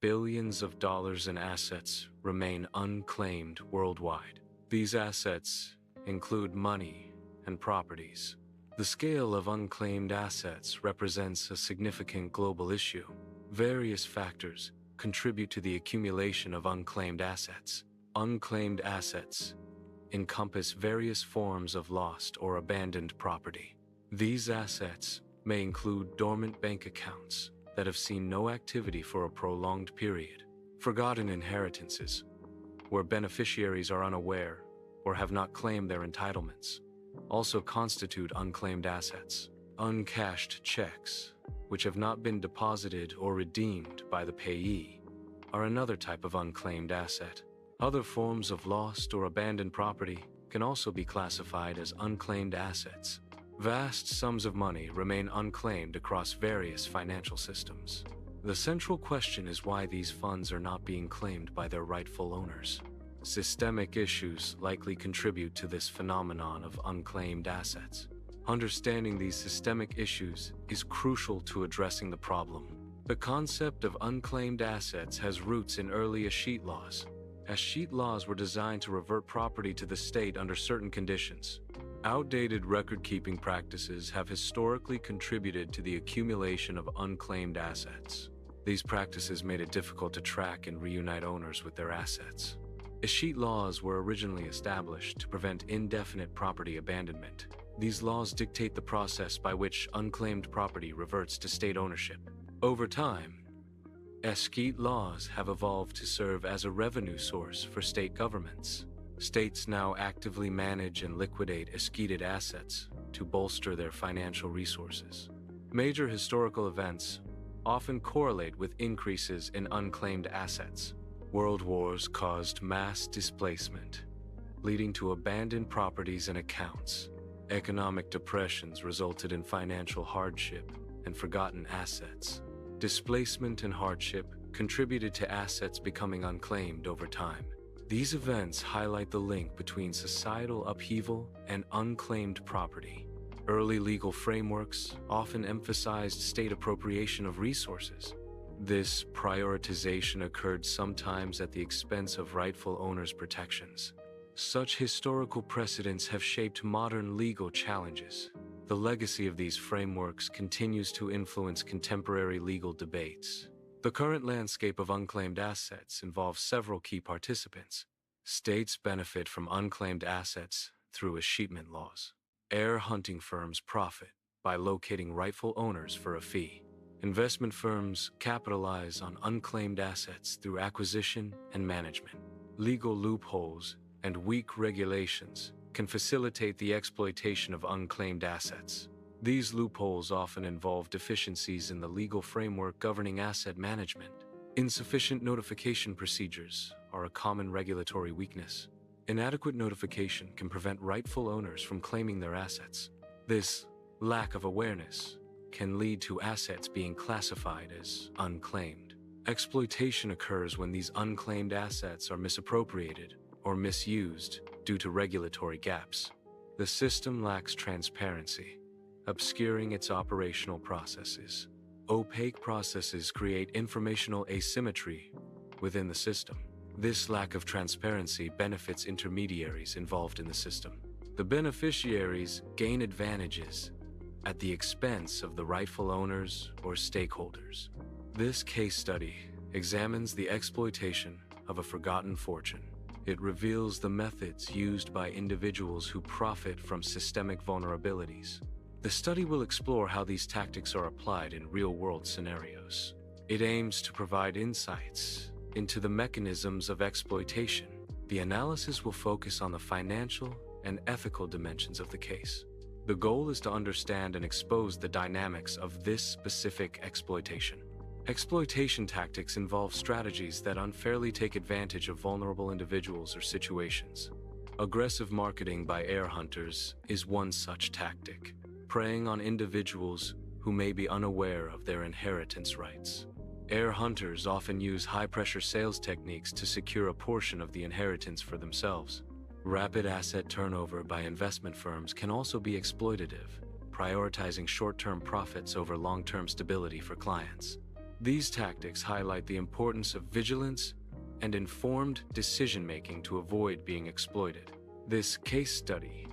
billions of dollars in assets remain unclaimed worldwide. These assets include money and properties. The scale of unclaimed assets represents a significant global issue. Various factors contribute to the accumulation of unclaimed assets. Unclaimed assets encompass various forms of lost or abandoned property. These assets may include dormant bank accounts that have seen no activity for a prolonged period, forgotten inheritances, where beneficiaries are unaware or have not claimed their entitlements, also constitute unclaimed assets. Uncashed checks, which have not been deposited or redeemed by the payee, are another type of unclaimed asset. Other forms of lost or abandoned property can also be classified as unclaimed assets. Vast sums of money remain unclaimed across various financial systems. The central question is why these funds are not being claimed by their rightful owners. Systemic issues likely contribute to this phenomenon of unclaimed assets. Understanding these systemic issues is crucial to addressing the problem. The concept of unclaimed assets has roots in early escheat laws. Escheat laws were designed to revert property to the state under certain conditions. Outdated record-keeping practices have historically contributed to the accumulation of unclaimed assets. These practices made it difficult to track and reunite owners with their assets. Escheat laws were originally established to prevent indefinite property abandonment. These laws dictate the process by which unclaimed property reverts to state ownership. Over time, escheat laws have evolved to serve as a revenue source for state governments. States now actively manage and liquidate escheated assets to bolster their financial resources. Major historical events often correlate with increases in unclaimed assets. World wars caused mass displacement, leading to abandoned properties and accounts. Economic depressions resulted in financial hardship and forgotten assets. Displacement and hardship contributed to assets becoming unclaimed over time. These events highlight the link between societal upheaval and unclaimed property. Early legal frameworks often emphasized state appropriation of resources. This prioritization occurred sometimes at the expense of rightful owners' protections. Such historical precedents have shaped modern legal challenges. The legacy of these frameworks continues to influence contemporary legal debates. The current landscape of unclaimed assets involves several key participants. States benefit from unclaimed assets through escheatment laws. Heir hunting firms profit by locating rightful owners for a fee. Investment firms capitalize on unclaimed assets through acquisition and management. Legal loopholes and weak regulations can facilitate the exploitation of unclaimed assets. These loopholes often involve deficiencies in the legal framework governing asset management. Insufficient notification procedures are a common regulatory weakness. Inadequate notification can prevent rightful owners from claiming their assets. This lack of awareness can lead to assets being classified as unclaimed. Exploitation occurs when these unclaimed assets are misappropriated or misused due to regulatory gaps. The system lacks transparency, obscuring its operational processes. Opaque processes create informational asymmetry within the system. This lack of transparency benefits intermediaries involved in the system. The beneficiaries gain advantages at the expense of the rightful owners or stakeholders. This case study examines the exploitation of a forgotten fortune. It reveals the methods used by individuals who profit from systemic vulnerabilities. The study will explore how these tactics are applied in real-world scenarios. It aims to provide insights into the mechanisms of exploitation. The analysis will focus on the financial and ethical dimensions of the case. The goal is to understand and expose the dynamics of this specific exploitation. Exploitation tactics involve strategies that unfairly take advantage of vulnerable individuals or situations. Aggressive marketing by heir hunters is one such tactic, preying on individuals who may be unaware of their inheritance rights. Heir hunters often use high-pressure sales techniques to secure a portion of the inheritance for themselves. Rapid asset turnover by investment firms can also be exploitative, prioritizing short-term profits over long-term stability for clients. These tactics highlight the importance of vigilance and informed decision-making to avoid being exploited. This case study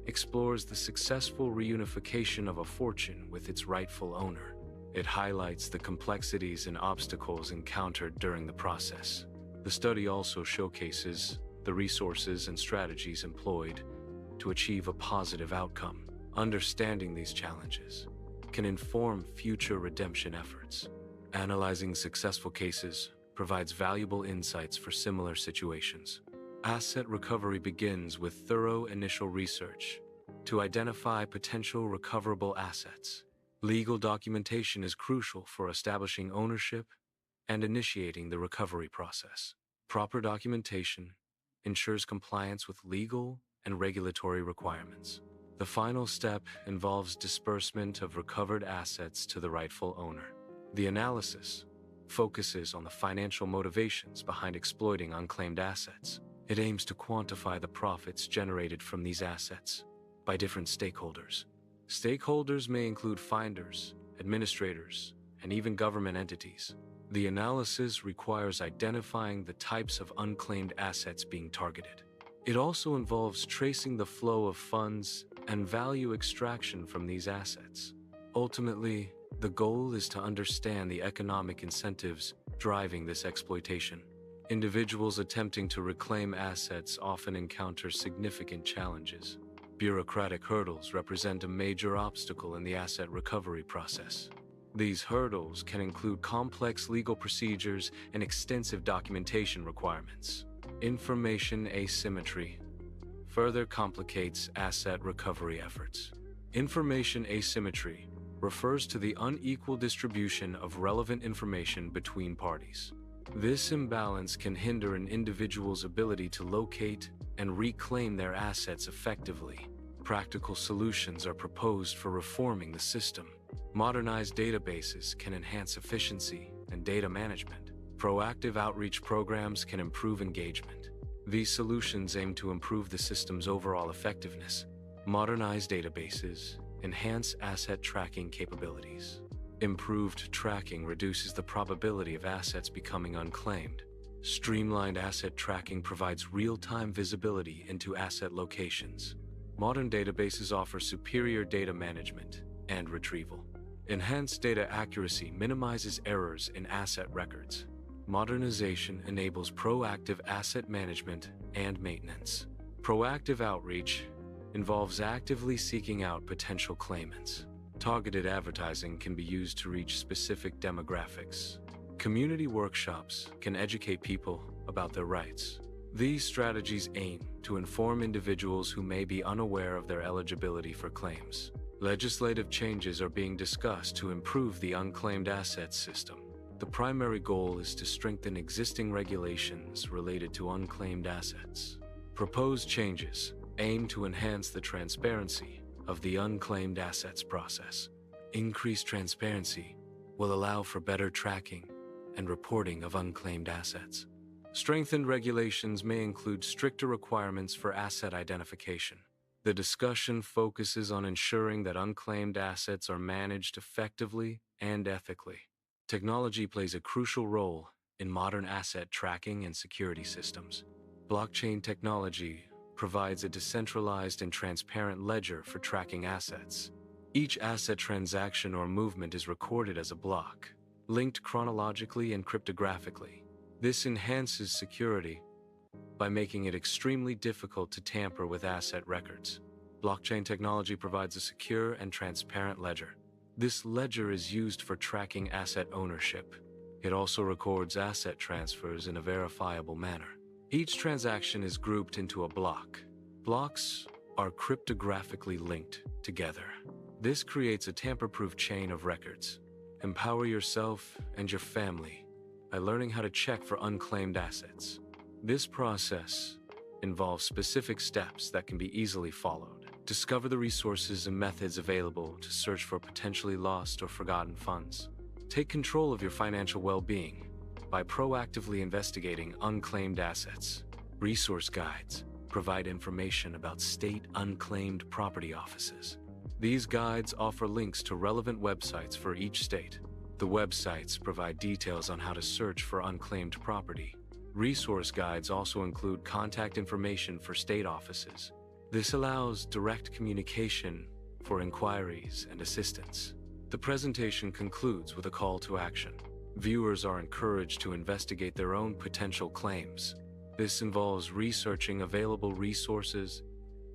explores the successful reunification of a fortune with its rightful owner. It highlights the complexities and obstacles encountered during the process. The study also showcases the resources and strategies employed to achieve a positive outcome. Understanding these challenges can inform future redemption efforts. Analyzing successful cases provides valuable insights for similar situations. Asset recovery begins with thorough initial research to identify potential recoverable assets. Legal documentation is crucial for establishing ownership and initiating the recovery process. Proper documentation ensures compliance with legal and regulatory requirements. The final step involves disbursement of recovered assets to the rightful owner. The analysis focuses on the financial motivations behind exploiting unclaimed assets. It aims to quantify the profits generated from these assets by different stakeholders. Stakeholders may include finders, administrators, and even government entities. The analysis requires identifying the types of unclaimed assets being targeted. It also involves tracing the flow of funds and value extraction from these assets. Ultimately, the goal is to understand the economic incentives driving this exploitation. Individuals attempting to reclaim assets often encounter significant challenges. Bureaucratic hurdles represent a major obstacle in the asset recovery process. These hurdles can include complex legal procedures and extensive documentation requirements. Information asymmetry further complicates asset recovery efforts. Information asymmetry refers to the unequal distribution of relevant information between parties. This imbalance can hinder an individual's ability to locate and reclaim their assets effectively. Practical solutions are proposed for reforming the system. Modernized databases can enhance efficiency and data management. Proactive outreach programs can improve engagement. These solutions aim to improve the system's overall effectiveness. Modernized databases enhance asset tracking capabilities. Improved tracking reduces the probability of assets becoming unclaimed. Streamlined asset tracking provides real-time visibility into asset locations. Modern databases offer superior data management and retrieval. Enhanced data accuracy minimizes errors in asset records. Modernization enables proactive asset management and maintenance. Proactive outreach involves actively seeking out potential claimants. Targeted advertising can be used to reach specific demographics. Community workshops can educate people about their rights. These strategies aim to inform individuals who may be unaware of their eligibility for claims. Legislative changes are being discussed to improve the unclaimed assets system. The primary goal is to strengthen existing regulations related to unclaimed assets. Proposed changes aim to enhance the transparency of the unclaimed assets process. Increased transparency will allow for better tracking and reporting of unclaimed assets. Strengthened regulations may include stricter requirements for asset identification. The discussion focuses on ensuring that unclaimed assets are managed effectively and ethically. Technology plays a crucial role in modern asset tracking and security systems. Blockchain technology provides a decentralized and transparent ledger for tracking assets. Each asset transaction or movement is recorded as a block, linked chronologically and cryptographically. This enhances security by making it extremely difficult to tamper with asset records. Blockchain technology provides a secure and transparent ledger. This ledger is used for tracking asset ownership. It also records asset transfers in a verifiable manner. Each transaction is grouped into a block. Blocks are cryptographically linked together. This creates a tamper-proof chain of records. Empower yourself and your family by learning how to check for unclaimed assets. This process involves specific steps that can be easily followed. Discover the resources and methods available to search for potentially lost or forgotten funds. Take control of your financial well-being by proactively investigating unclaimed assets. Resource guides provide information about state unclaimed property offices. These guides offer links to relevant websites for each state. The The websites provide details on how to search for unclaimed property. Resource guides also include contact information for state offices. This allows direct communication for inquiries and assistance. The presentation concludes with a call to action. Viewers are encouraged to investigate their own potential claims. This involves researching available resources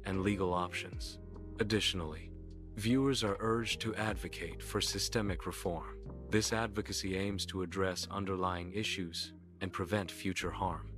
and legal options. Additionally, viewers are urged to advocate for systemic reform. This advocacy aims to address underlying issues and prevent future harm.